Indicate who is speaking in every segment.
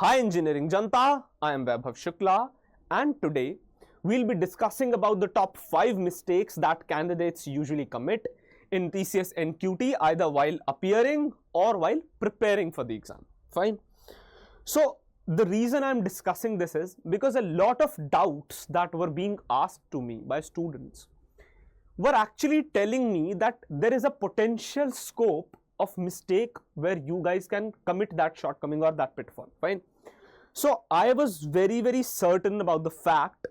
Speaker 1: Hi Engineering Janta, I am Vaibhav Shukla and today we'll be discussing about the top 5 mistakes that candidates usually commit in TCS NQT either while appearing or while preparing for the exam. Fine. So the reason I'm discussing this is because a lot of doubts that were being asked to me by students were actually telling me that there is a potential scope of mistake where you guys can commit that shortcoming or that pitfall. Fine. So I was very certain about the fact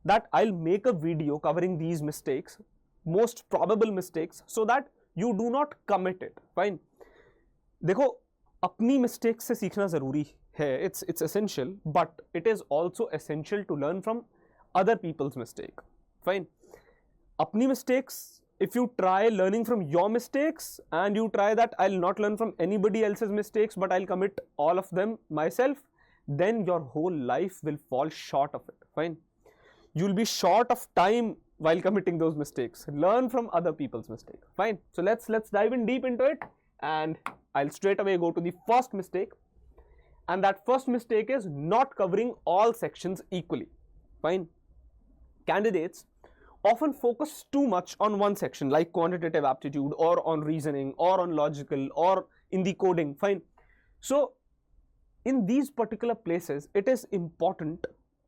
Speaker 1: that I'll make a video covering these mistakes, most probable mistakes, so that you do not commit it. Fine. देखो अपनी mistakes से सीखना जरूरी है, it's essential, but it is also essential to learn from other people's mistake. Fine. अपनी mistakes, if you try learning from your mistakes and you try that I'll not learn from anybody else's mistakes but I'll commit all of them myself, then your whole life will fall short of it. Fine. You'll be short of time while committing those mistakes. Learn from other people's mistakes. Fine. So let's dive in deep into it and I'll straight away go to the first mistake. And that first mistake is not covering all sections equally. Fine. Candidates often focus too much on one section like quantitative aptitude or on reasoning or on logical or in the coding. Fine. So in these particular places, it is important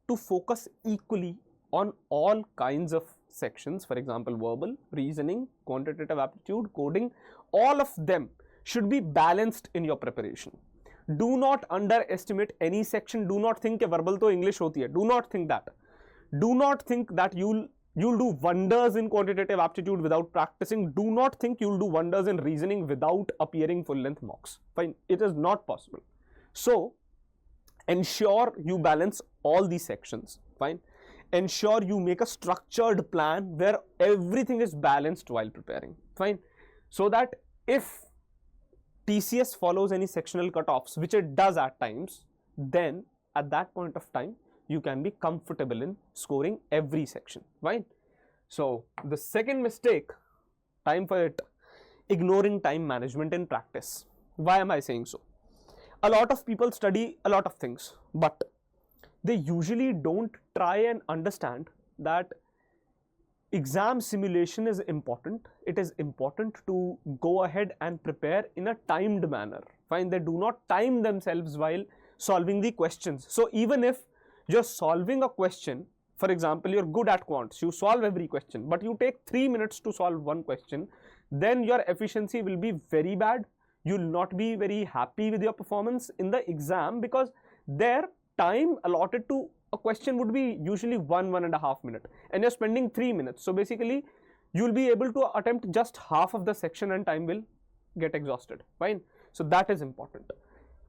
Speaker 1: to focus equally on all kinds of sections. For example, verbal, reasoning, quantitative aptitude, coding, all of them should be balanced in your preparation. Do not underestimate any section. Do not think verbal to English hoti hai. Do not think that. Do not think that you'll do wonders in quantitative aptitude without practicing. Do not think you'll do wonders in reasoning without appearing full-length mocks. Fine. It is not possible. So ensure you balance all these sections. Fine. Ensure you make a structured plan where everything is balanced while preparing. Fine. So that if TCS follows any sectional cutoffs, which it does at times, then at that point of time you can be comfortable in scoring every section. Fine. So the second mistake, time for it, ignoring time management in practice. Why am I saying so? A lot of people study a lot of things, but they usually don't try and understand that exam simulation is important. It is important to go ahead and prepare in a timed manner. Fine. They do not time themselves while solving the questions. So even if you're solving a question, for example, you're good at quants, you solve every question, but you take 3 minutes to solve one question, then your efficiency will be very bad. You'll not be very happy with your performance in the exam because their time allotted to a question would be usually 1.5 minutes and you're spending 3 minutes. So basically you'll be able to attempt just half of the section and time will get exhausted. Fine. So that is important.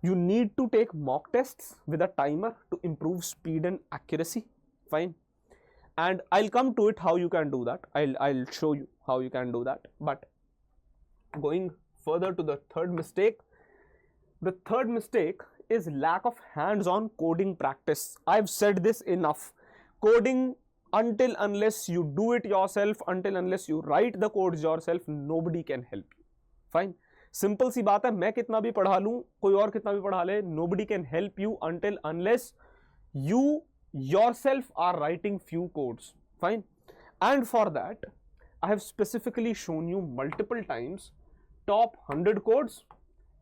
Speaker 1: You need to take mock tests with a timer to improve speed and accuracy. Fine. And I'll come to it how you can do that. I'll show you how you can do that. But going further to the third mistake. The third mistake is lack of hands-on coding practice. I've said this enough. Coding, until unless you do it yourself, until unless you write the codes yourself, nobody can help you. Fine. Simple सी बात है, मैं कितना भी पढ़ा लूँ, कोई और कितना भी पढ़ा ले, nobody can help you until unless you yourself are writing few codes. Fine. And for that, I have specifically shown you multiple times top 100 codes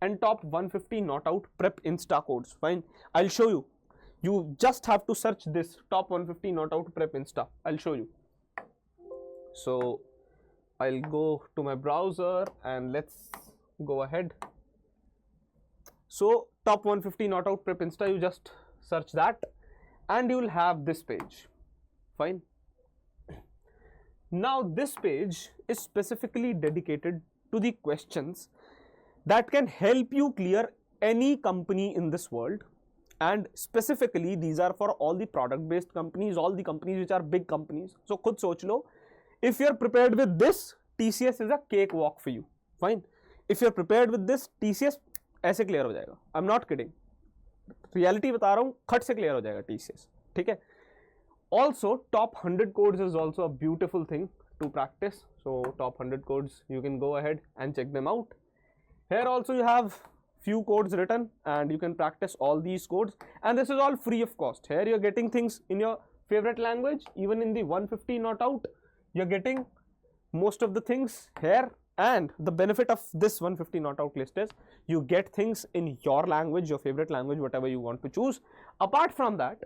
Speaker 1: and top 150 not out prep insta codes. Fine. I'll show you. You just have to search this top 150 not out prep insta. I'll show you. So I'll go to my browser and let's go ahead. So top 150 not out prep insta, you just search that and you will have this page. Fine. Now this page is specifically dedicated to the questions that can help you clear any company in this world, and specifically these are for all the product based companies, all the companies which are big companies. So khud soch lo, if you're prepared with this, TCS is a cakewalk for you. Fine. If you're prepared with this, TCS ऐसे clear हो जाएगा. I'm not kidding. Reality बता रहा हूँ, खट से clear हो जाएगा TCS. ठीक है. Also, top 100 codes is also a beautiful thing to practice. So top 100 codes, you can go ahead and check them out. Here also you have few codes written and you can practice all these codes, and this is all free of cost. Here you're getting things in your favorite language. Even in the 150 not out, you're getting most of the things here. And the benefit of this 150 not out list is you get things in your language, your favorite language, whatever you want to choose. Apart from that,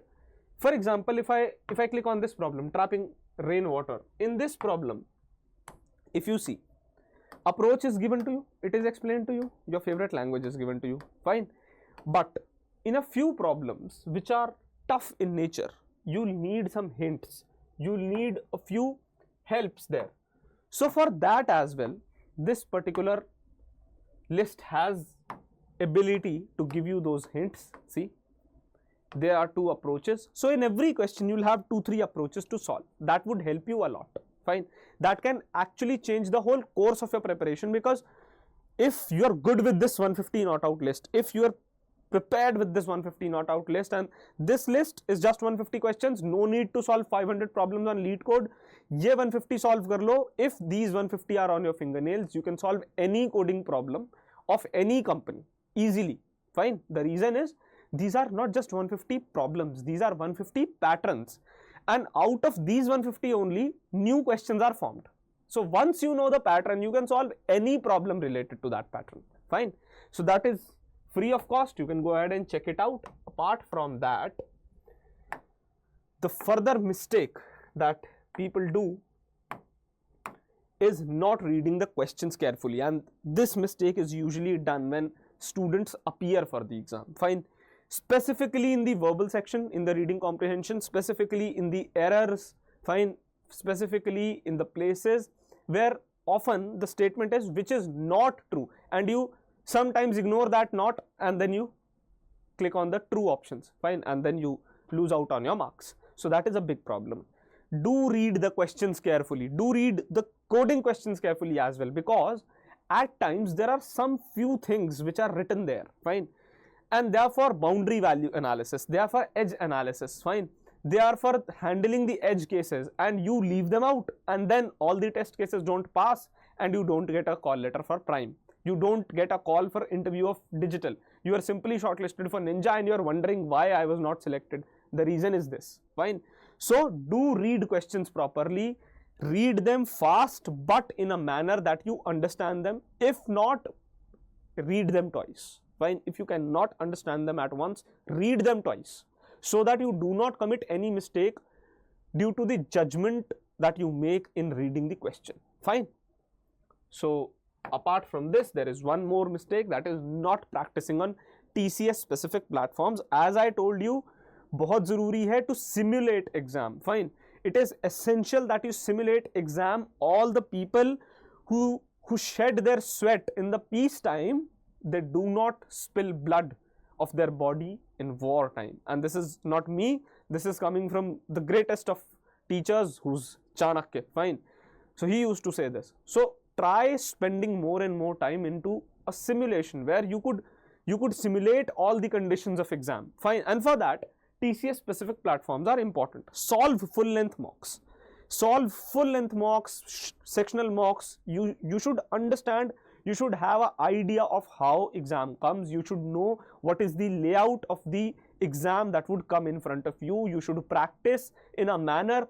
Speaker 1: for example, if I click on this problem, trapping rainwater, in this problem, if you see, approach is given to you, it is explained to you, your favorite language is given to you, fine. But in a few problems which are tough in nature, you'll need some hints, you'll need a few helps there. So for that as well, this particular list has ability to give you those hints. See, there are two approaches. So in every question, you'll have 2-3 approaches to solve. That would help you a lot, fine. That can actually change the whole course of your preparation, because if you're good with this 150 not out list, if you're prepared with this 150 not out list, and this list is just 150 questions, no need to solve 500 problems on lead code, ye 150 solve kar lo. If these 150 are on your fingernails, you can solve any coding problem of any company easily, fine. The reason is these are not just 150 problems, these are 150 patterns, and out of these 150 only new questions are formed. So once you know the pattern, you can solve any problem related to that pattern, fine. So that is free of cost, you can go ahead and check it out. Apart from that, the further mistake that people do is not reading the questions carefully, and this mistake is usually done when students appear for the exam, fine. Specifically in the verbal section, in the reading comprehension, specifically in the errors, fine, specifically in the places where often the statement is which is not true, and you sometimes ignore that not, and then you click on the true options, fine, and then you lose out on your marks. So that is a big problem. Do read the questions carefully, do read the coding questions carefully as well, because at times there are some few things which are written there, fine, and they are for boundary value analysis, they are for edge analysis, fine, they are for handling the edge cases, and you leave them out, and then all the test cases don't pass, and you don't get a call letter for prime, you don't get a call for interview of digital, you are simply shortlisted for ninja, and you are wondering why I was not selected. The reason is this, fine. So do read questions properly, read them fast but in a manner that you understand them. If not, read them twice, fine. If you cannot understand them at once, read them twice, so that you do not commit any mistake due to the judgment that you make in reading the question, fine. So apart from this, there is one more mistake, that is not practicing on TCS specific platforms. As I told you, बहुत ज़रूरी है to simulate exam, fine. It is essential that you simulate exam. All the people who shed their sweat in the peacetime, they do not spill blood of their body in wartime. And this is not me, this is coming from the greatest of teachers, who's Chanakya, fine. So he used to say this. So try spending more and more time into a simulation where you could simulate all the conditions of exam, fine. And for that, TCS specific platforms are important. Solve full length mocks, solve full length mocks, sectional mocks. You should understand, you should have an idea of how exam comes, you should know what is the layout of the exam that would come in front of you. You should practice in a manner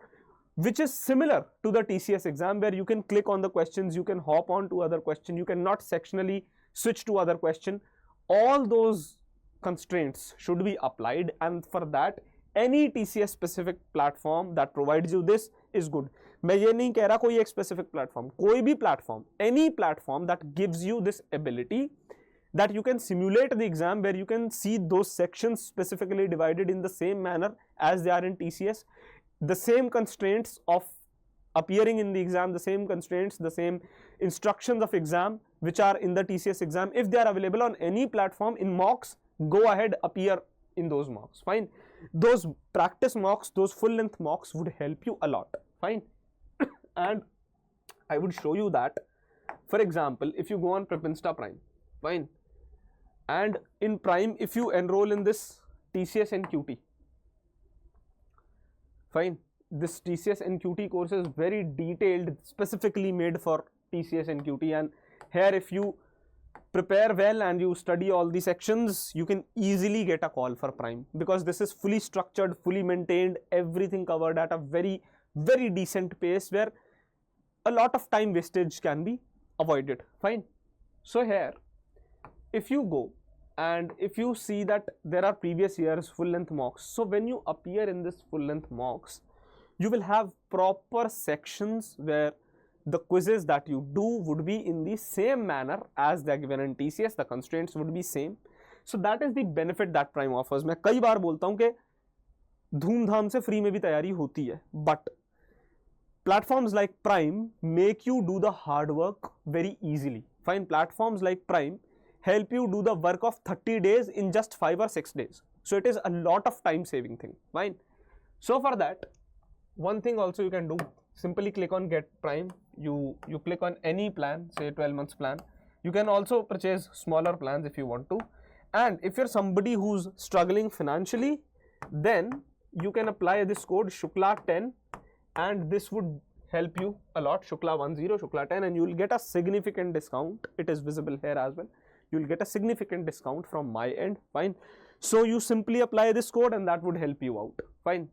Speaker 1: which is similar to the TCS exam, where you can click on the questions, you can hop on to other question, you cannot sectionally switch to other question. All those constraints should be applied, and for that any TCS specific platform that provides you this is good. मैं ये नहीं कह रहा कोई एक specific platform, कोई भी platform, any platform that gives you this ability that you can simulate the exam, where you can see those sections specifically divided in the same manner as they are in TCS, the same constraints of appearing in the exam, the same constraints, the same instructions of exam which are in the TCS exam. If they are available on any platform in mocks, go ahead, appear in those mocks, fine. Those practice mocks, those full length mocks would help you a lot, fine. And I would show you that, for example, if you go on Prepinsta Prime, fine, and in Prime, if you enroll in this TCS NQT, fine, this TCS NQT course is very detailed, specifically made for TCS NQT, and here if you prepare well and you study all the sections, you can easily get a call for Prime, because this is fully structured, fully maintained, everything covered at a very, very decent pace where a lot of time wastage can be avoided. Fine. So here, if you go and if you see that there are previous years full length mocks, so when you appear in this full length mocks, you will have proper sections where the quizzes that you do would be in the same manner as they are given in TCS. The constraints would be same. So that is the benefit that Prime offers. मैं कई बार बोलता हूँ कि धूमधाम से free में भी तैयारी होती है, but platforms like Prime make you do the hard work very easily. Fine, platforms like Prime help you do the work of 30 days in just 5 or 6 days. So it is a lot of time saving thing. Fine. So for that, one thing also you can do, simply click on Get Prime. You click on any plan, say 12 months plan. You can also purchase smaller plans if you want to. And if you're somebody who's struggling financially, then you can apply this code Shukla10, and this would help you a lot. Shukla10, Shukla10, and you will get a significant discount. It is visible here as well. You will get a significant discount from my end. Fine. So you simply apply this code and that would help you out. Fine.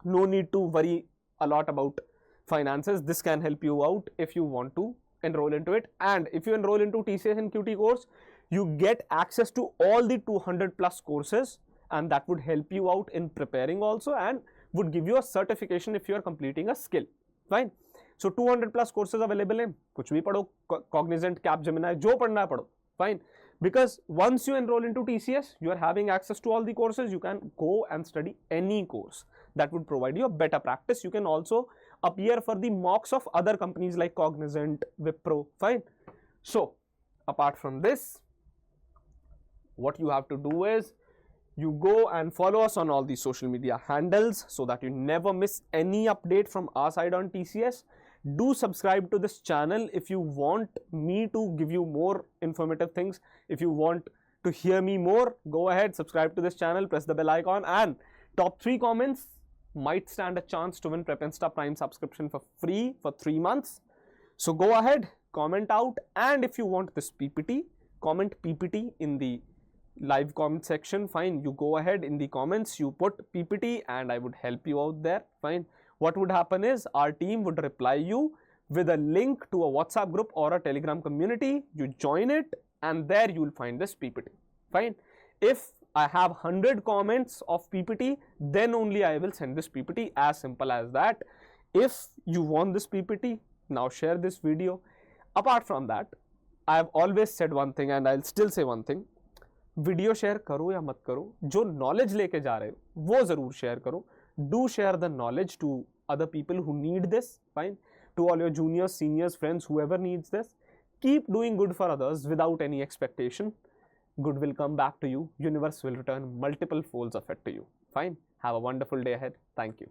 Speaker 1: No need to worry a lot about finances. This can help you out if you want to enroll into it. And if you enroll into TCS NQT course, you get access to all the 200 plus courses, and that would help you out in preparing also, and would give you a certification if you are completing a skill. Fine. So 200 plus courses available हैं, कुछ भी पढ़ो, Cognizant, Capgemini, जो पढ़ना है पढ़ो. Fine. Because once you enroll into TCS, you are having access to all the courses. You can go and study any course that would provide you a better practice. You can also appear for the mocks of other companies like Cognizant, Wipro. Fine. So apart from this, what you have to do is you go and follow us on all the social media handles so that you never miss any update from our side on TCS. Do subscribe to this channel if you want me to give you more informative things. If you want to hear me more, go ahead, subscribe to this channel, press the bell icon, and top 3 comments might stand a chance to win Prep Insta Prime subscription for free for 3 months. So go ahead, comment out, and if you want this PPT, comment PPT in the live comment section. Fine, you go ahead in the comments, you put PPT and I would help you out there. Fine. What would happen is our team would reply you with a link to a WhatsApp group or a Telegram community. You join it and there you will find this PPT. Fine. If I have 100 comments of PPT, then only I will send this PPT. As simple as that. If you want this PPT, now share this video. Apart from that, I have always said one thing and I'll still say one thing. Video share करो या मत करो, जो knowledge लेके जा रहे हो वो जरूर शेयर करो. Do share the knowledge to other people who need this. Fine. To all your juniors, seniors, friends, whoever needs this. Keep doing good for others without any expectation. Good will come back to you. Universe will return multiple folds of it to you. Fine. Have a wonderful day ahead. Thank you.